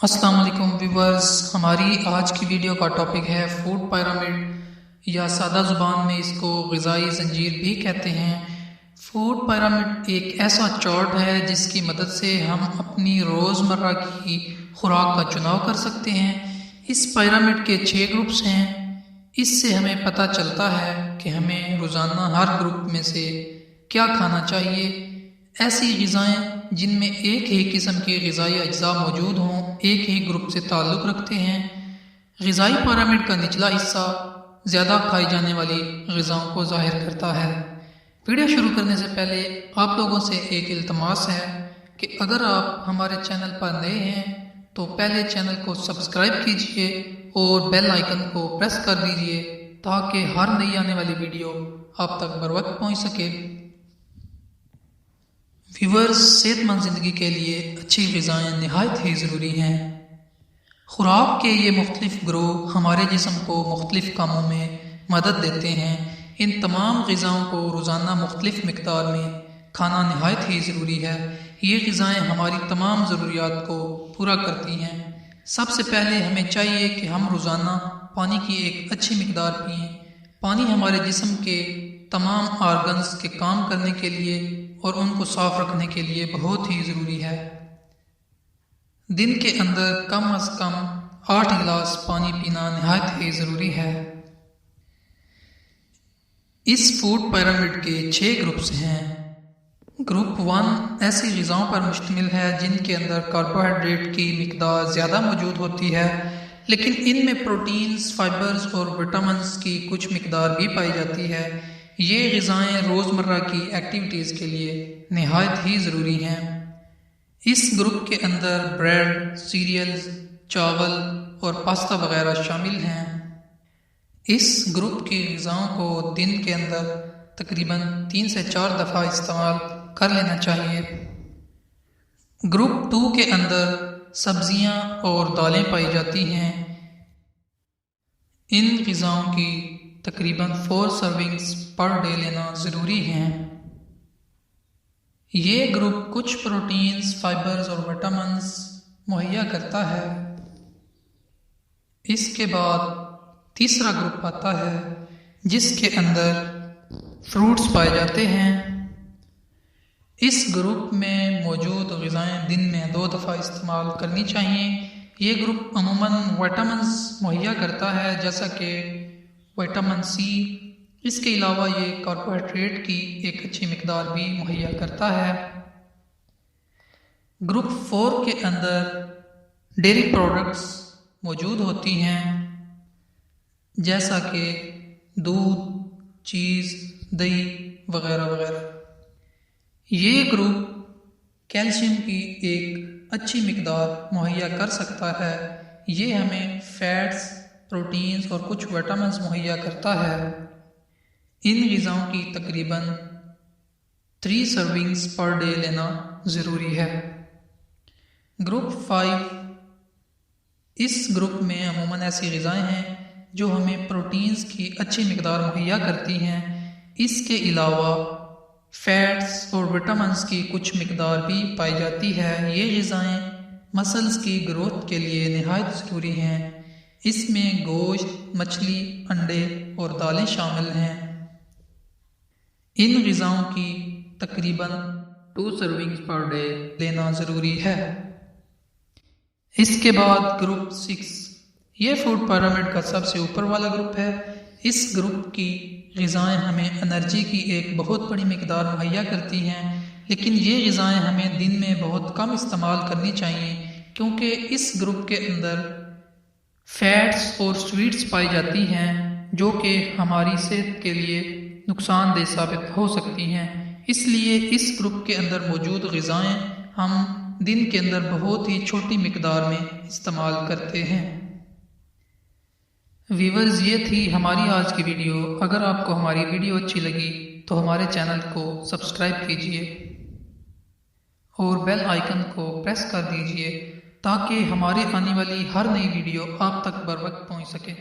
السلام علیکم ویورز، ہماری آج کی ویڈیو کا ٹاپک ہے فوڈ پیرامڈ یا سادہ زبان میں اس کو غذائی زنجیر بھی کہتے ہیں۔ فوڈ پیرامڈ ایک ایسا چارٹ ہے جس کی مدد سے ہم اپنی روزمرہ کی خوراک کا چناؤ کر سکتے ہیں۔ اس پیرامڈ کے 6 گروپس ہیں۔ اس سے ہمیں پتہ چلتا ہے کہ ہمیں روزانہ ہر گروپ میں سے کیا کھانا چاہیے۔ ایسی غذائیں جن میں ایک ہی قسم کے غذائی اجزاء موجود ہوں ایک ہی گروپ سے تعلق رکھتے ہیں۔ غذائی پیرامڈ کا نچلا حصہ زیادہ کھائی جانے والی غذاؤں کو ظاہر کرتا ہے۔ ویڈیو شروع کرنے سے پہلے آپ لوگوں سے ایک التماس ہے کہ اگر آپ ہمارے چینل پر نئے ہیں تو پہلے چینل کو سبسکرائب کیجئے اور بیل آئیکن کو پریس کر دیجئے تاکہ ہر نئی آنے والی ویڈیو آپ تک بر وقت پہنچ سکے۔ ویورز، صحت مند زندگی کے لیے اچھی غذائیں نہایت ہی ضروری ہیں۔ خوراک کے یہ مختلف گروہ ہمارے جسم کو مختلف کاموں میں مدد دیتے ہیں۔ ان تمام غذاؤں کو روزانہ مختلف مقدار میں کھانا نہایت ہی ضروری ہے۔ یہ غذائیں ہماری تمام ضروریات کو پورا کرتی ہیں۔ سب سے پہلے ہمیں چاہیے کہ ہم روزانہ پانی کی ایک اچھی مقدار پئیں۔ پانی ہمارے جسم کے تمام آرگنز کے کام کرنے کے لیے اور ان کو صاف رکھنے کے لیے بہت ہی ضروری ہے۔ دن کے اندر کم از کم 8 گلاس پانی پینا نہایت ہی ضروری ہے۔ اس فوڈ پیرامڈ کے 6 گروپس ہیں۔ گروپ 1 ایسی غذاؤں پر مشتمل ہے جن کے اندر کاربوہائیڈریٹ کی مقدار زیادہ موجود ہوتی ہے، لیکن ان میں پروٹینز، فائبرز اور وٹامنز کی کچھ مقدار بھی پائی جاتی ہے۔ یہ غذائیں روزمرہ کی ایکٹیویٹیز کے لیے نہایت ہی ضروری ہیں۔ اس گروپ کے اندر بریڈ، سیریلز، چاول اور پاستا وغیرہ شامل ہیں۔ اس گروپ کی غذاؤں کو دن کے اندر تقریباً 3 سے 4 دفعہ استعمال کر لینا چاہیے۔ گروپ 2 کے اندر سبزیاں اور دالیں پائی جاتی ہیں۔ ان غذاؤں کی تقریباً 4 سرونگز پر ڈے لینا ضروری ہیں۔ یہ گروپ کچھ پروٹینز، فائبرز اور وٹامنز مہیا کرتا ہے۔ اس کے بعد تیسرا گروپ آتا ہے جس کے اندر فروٹس پائے جاتے ہیں۔ اس گروپ میں موجود غذائیں دن میں 2 دفعہ استعمال کرنی چاہیے۔ یہ گروپ عموماً وٹامنز مہیا کرتا ہے جیسا کہ وٹامن سی۔ اس کے علاوہ یہ کاربوہائیڈریٹ کی ایک اچھی مقدار بھی مہیا کرتا ہے۔ گروپ 4 کے اندر ڈیری پروڈکٹس موجود ہوتی ہیں جیسا کہ دودھ، چیز، دہی وغیرہ وغیرہ۔ یہ گروپ کیلشیم کی ایک اچھی مقدار مہیا کر سکتا ہے۔ یہ ہمیں فیٹس، پروٹینز اور کچھ وٹامنز مہیا کرتا ہے۔ ان غذاؤں کی تقریباً 3 سرونگز پر ڈے لینا ضروری ہے۔ گروپ 5 اس گروپ میں عموماً ایسی غذائیں ہیں جو ہمیں پروٹینز کی اچھی مقدار مہیا کرتی ہیں۔ اس کے علاوہ فیٹس اور وٹامنز کی کچھ مقدار بھی پائی جاتی ہے۔ یہ غذائیں مسلز کی گروتھ کے لیے نہایت ضروری ہیں۔ اس میں گوشت، مچھلی، انڈے اور دالیں شامل ہیں۔ ان غذاؤں کی تقریباً 2 سرونگز پر ڈے لینا ضروری ہے۔ اس کے بعد گروپ 6 یہ فوڈ پیرامڈ کا سب سے اوپر والا گروپ ہے۔ اس گروپ کی غذائیں ہمیں انرجی کی ایک بہت بڑی مقدار مہیا کرتی ہیں، لیکن یہ غذائیں ہمیں دن میں بہت کم استعمال کرنی چاہیے کیونکہ اس گروپ کے اندر فیٹس اور سویٹس پائی جاتی ہیں جو کہ ہماری صحت کے لیے نقصان دہ ثابت ہو سکتی ہیں۔ اس لیے اس گروپ کے اندر موجود غذائیں ہم دن کے اندر بہت ہی چھوٹی مقدار میں استعمال کرتے ہیں۔ ویورز، یہ تھی ہماری آج کی ویڈیو۔ اگر آپ کو ہماری ویڈیو اچھی لگی تو ہمارے چینل کو سبسکرائب کیجئے اور بیل آئیکن کو پریس کر دیجئے تاکہ ہمارے آنے والی ہر نئی ویڈیو آپ تک بر وقت پہنچ سکے۔